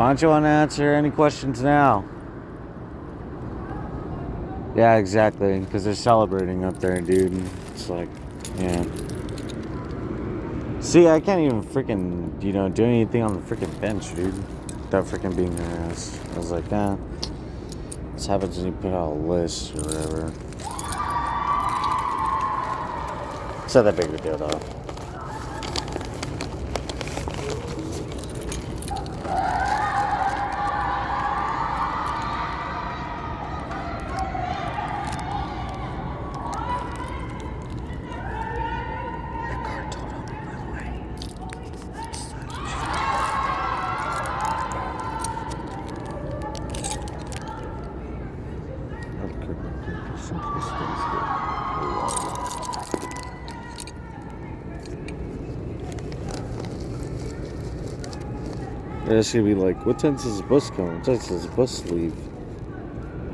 Why don't you want to answer any questions now? Yeah, exactly. Because they're celebrating up there, dude. It's like, yeah. See, I can't even freaking, do anything on the freaking bench, dude. Without freaking being harassed. I was like, nah. This happens when you put out a list or whatever. It's not that big of a deal, though. It's gonna be like, what time does the bus come? What time does the bus leave?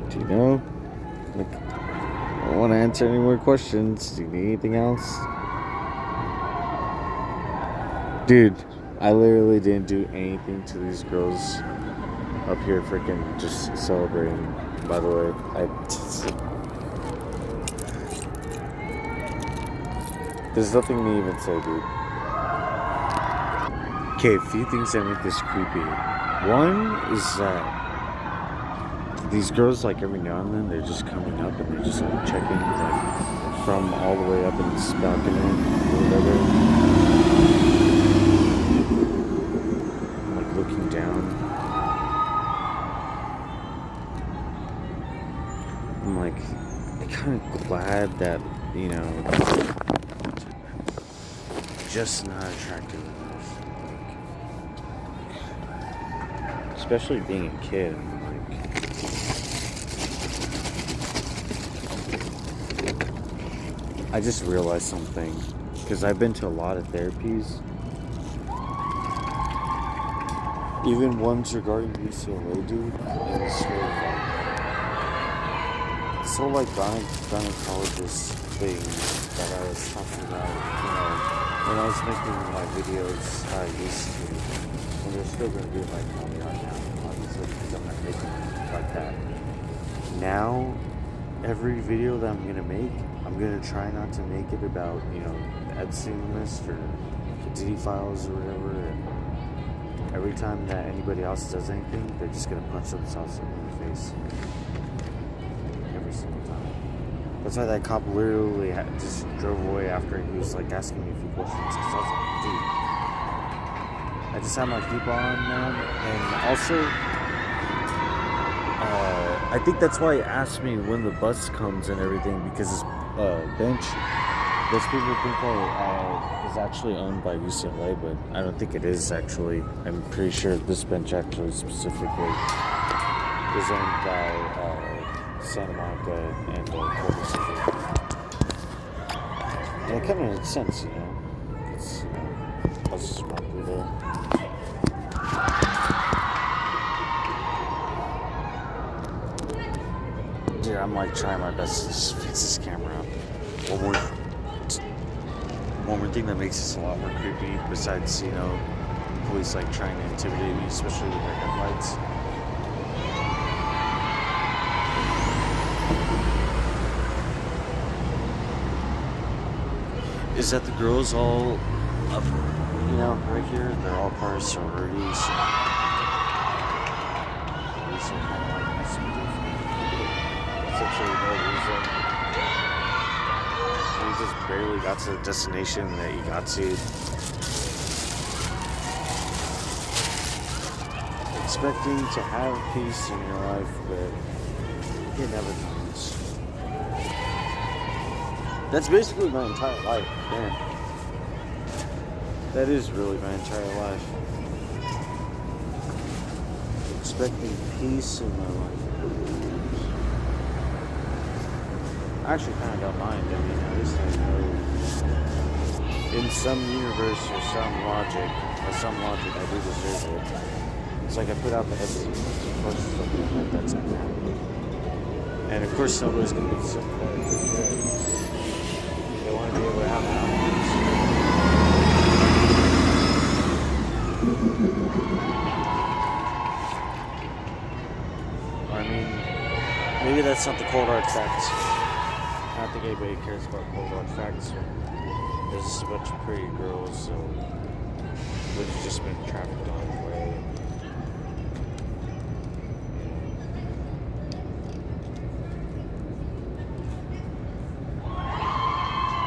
Do you know? Like, I don't want to answer any more questions. Do you need anything else? Dude, I literally didn't do anything to these girls up here freaking just celebrating, by the way. There's nothing to even say, dude. Okay, a few things that make this creepy. One is that these girls, like, every now and then, they're just coming up and they're just, like, checking, like, from all the way up in this balcony or whatever. I'm, like, looking down. I'm, like, kind of glad that, just not attractive enough. Especially being a kid, I'm like, I just realized something, because I've been to a lot of therapies, even ones regarding UCLA, dude, and it's so like gynecologist thing that I was talking about, when I was making my videos, how I used to, and they're still going to be like how they are now, obviously, because I'm not making them like that. Now, every video that I'm going to make, I'm going to try not to make it about, the Epstein list or the Diddy files or whatever, and every time that anybody else does anything, they're just going to punch themselves in the face. Every single time. That's why that cop literally just drove away after he was like asking me a few questions. Because I was like, dude, I just had my keep on, man. And also, I think that's why he asked me when the bus comes and everything, because this bench, those people think that is actually owned by UCLA, but I don't think it is actually. I'm pretty sure this bench actually specifically is owned by Santa Monica and Culver City. And it kind of makes sense, It's, buses run through there. Dude, I'm like trying my best to just fix this camera up. One more thing that makes this a lot more creepy, besides, police like trying to intimidate me, especially with their headlights. Is that the girls all up, right here? They're all part of sororities. So these are kind of like messing different. Essentially, no reason. You just barely got to the destination that you got to. Expecting to have peace in your life, but it never comes. That's basically my entire life, man. That is really my entire life. Expecting peace in my life. I actually kind of don't mind. I mean, at least I know in some universe or some logic, I do deserve it. It's like I put out the evidence. Of course, something like that's going to happen. And of course, nobody's going to be sympathetic. They want to be able to have Maybe that's not the cold hard facts. I don't think anybody cares about cold hard facts. There's just a bunch of pretty girls, so they've just been trafficked on the way.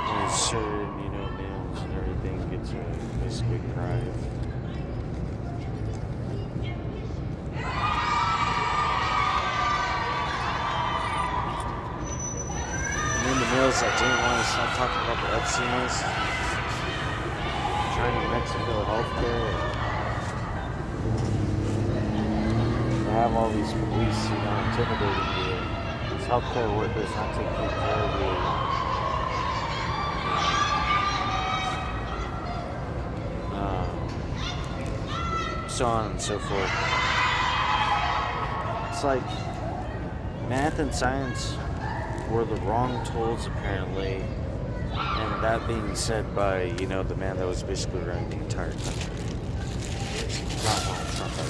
And certain, males and everything get to basically cry. Males that didn't want to stop talking about the Epstein list, China, Mexico, healthcare. They have all these police, intimidating you. These healthcare workers not taking care of you. So on and so forth. It's like math and science were the wrong tools, apparently, and that being said by, the man that was basically running the entire country. Not that.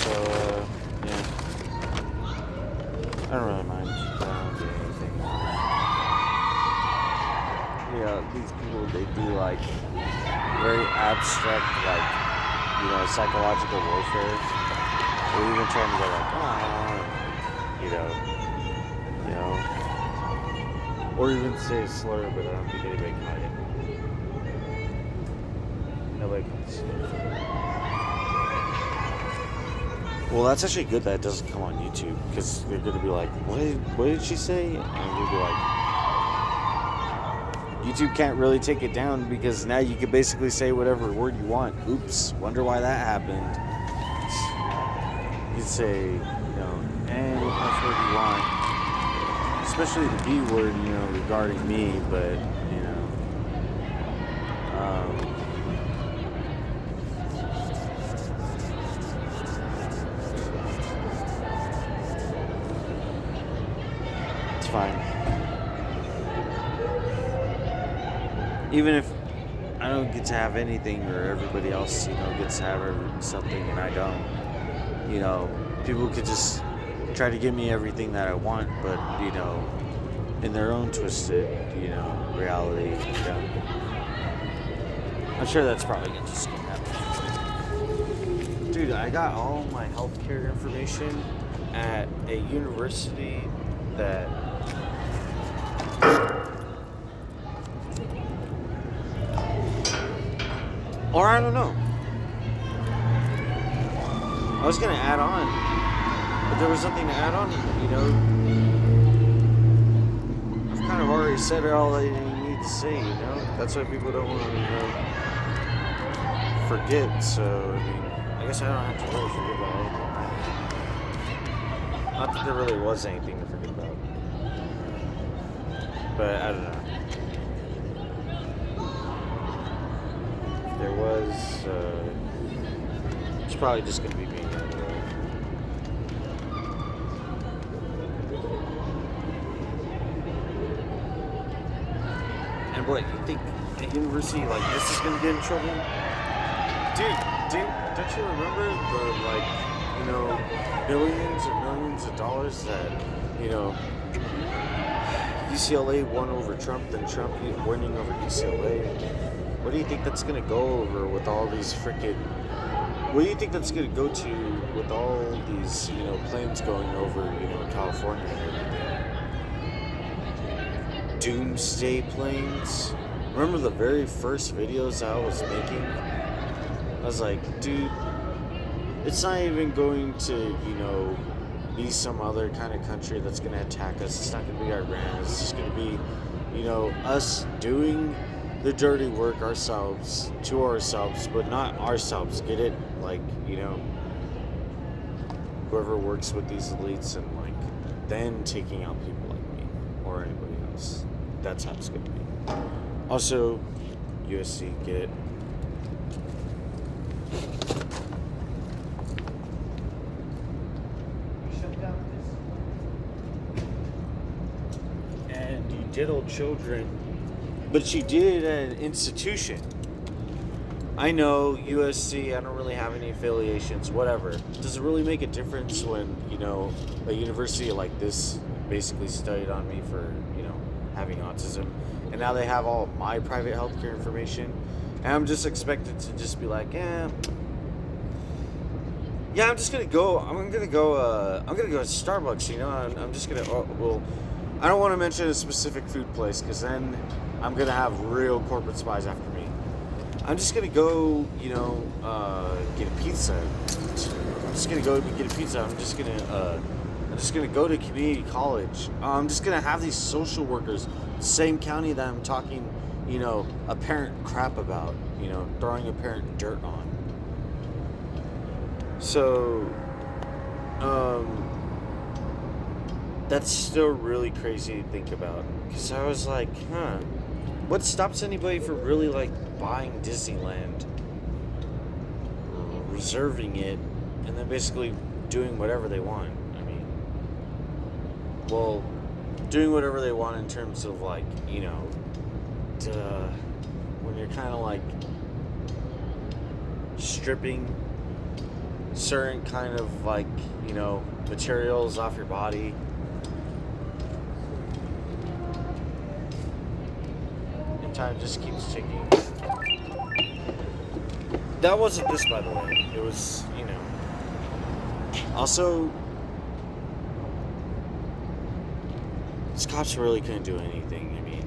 So, yeah. I don't really mind. I don't do anything. These people, they do, very abstract, psychological warfare. Or even trying to go or even say a slur, but I don't think anybody caught it. Nobody can see it. Well, that's actually good that it doesn't come on YouTube, because they're going to be like, what did she say? And we'll be like, YouTube can't really take it down, because now you can basically say whatever word you want. Oops, wonder why that happened. You'd say, any word you want. Especially the B word, regarding me, but, it's fine. Even if I don't get to have anything, or everybody else, gets to have something and I don't, people could just try to give me everything that I want, but, in their own twisted, reality, I'm sure that's probably just gonna happen. Dude, I got all my healthcare information at a university that or I don't know. I was gonna add on, but there was nothing to add on, I've kind of already said all I need to say, That's why people don't want to, forget, so, I guess I don't have to really forget about anything. Not that there really was anything to forget about. But, I don't know. There was, it's probably just going to be me anyway. And what, you think a university like this is going to get in trouble? Dude, don't you remember the, billions or millions of dollars that, UCLA won over Trump, then Trump winning over UCLA? What do you think that's going to go over with all these freaking... What do you think that's going to go to with all these, planes going over, California and everything? Doomsday planes? Remember the very first videos I was making? I was like, dude, it's not even going to, be some other kind of country that's going to attack us. It's not going to be Iran. It's just going to be, us doing the dirty work ourselves, to ourselves, but not ourselves. Get it? Whoever works with these elites and, then taking out people like me or anybody else. That's how it's going to be. Also, USC, get it? And you diddle children, but you did it at an institution. I know USC, I don't really have any affiliations, whatever. Does it really make a difference when, a university like this basically studied on me for, having autism? And now they have all of my private healthcare information. And I'm just expected to just be like, yeah, I'm just gonna go. I'm gonna go to Starbucks. I'm just gonna. Well, I don't want to mention a specific food place because then I'm gonna have real corporate spies after me. I'm just gonna go. Get a pizza. I'm just gonna go get a pizza. I'm just gonna go to community college. I'm just gonna have these social workers, same county that I'm talking, apparent crap about. Throwing apparent dirt on. So, that's still really crazy to think about. Because I was like, what stops anybody from really, buying Disneyland, reserving it, and then basically doing whatever they want? I mean, well, doing whatever they want in terms of, when you're kind of, stripping certain kind of materials off your body. And time just keeps ticking. That wasn't this, by the way. It was, Also, these cops really couldn't do anything. I mean,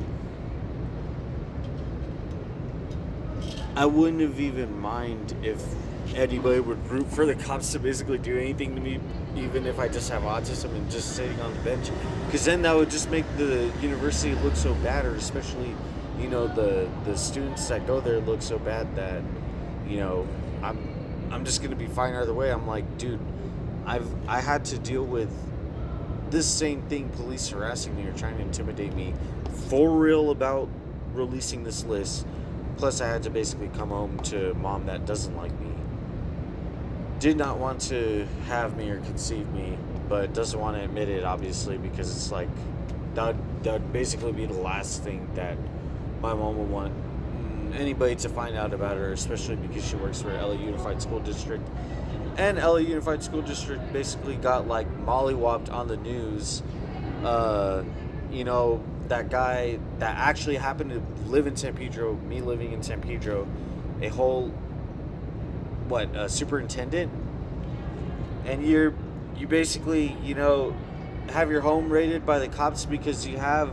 I wouldn't have even mind if anybody would root for the cops to basically do anything to me, even if I just have autism and just sitting on the bench, because then that would just make the university look so bad, or especially, the students that go there look so bad that, I'm just gonna be fine either way. I'm like, dude, I had to deal with this same thing, police harassing me or trying to intimidate me for real about releasing this list. Plus, I had to basically come home to mom that doesn't like me. Did not want to have me or conceive me, but doesn't want to admit it, obviously, because it's like that would basically be the last thing that my mom would want anybody to find out about her, especially because she works for LA Unified School District. And LA Unified School District basically got mollywopped on the news. That guy that actually happened to live in San Pedro, me living in San Pedro, a whole superintendent, and you basically have your home raided by the cops because you have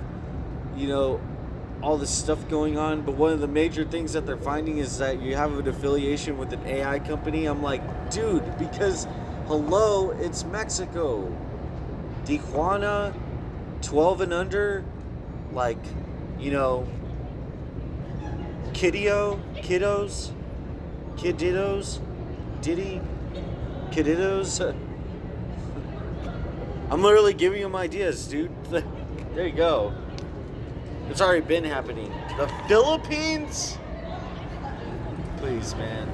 all this stuff going on. But one of the major things that they're finding is that you have an affiliation with an AI company. I'm like, dude, because hello, it's Mexico, Tijuana, 12 and under, kiddos, I'm literally giving them ideas, dude. There you go. It's already been happening. The Philippines? Please, man.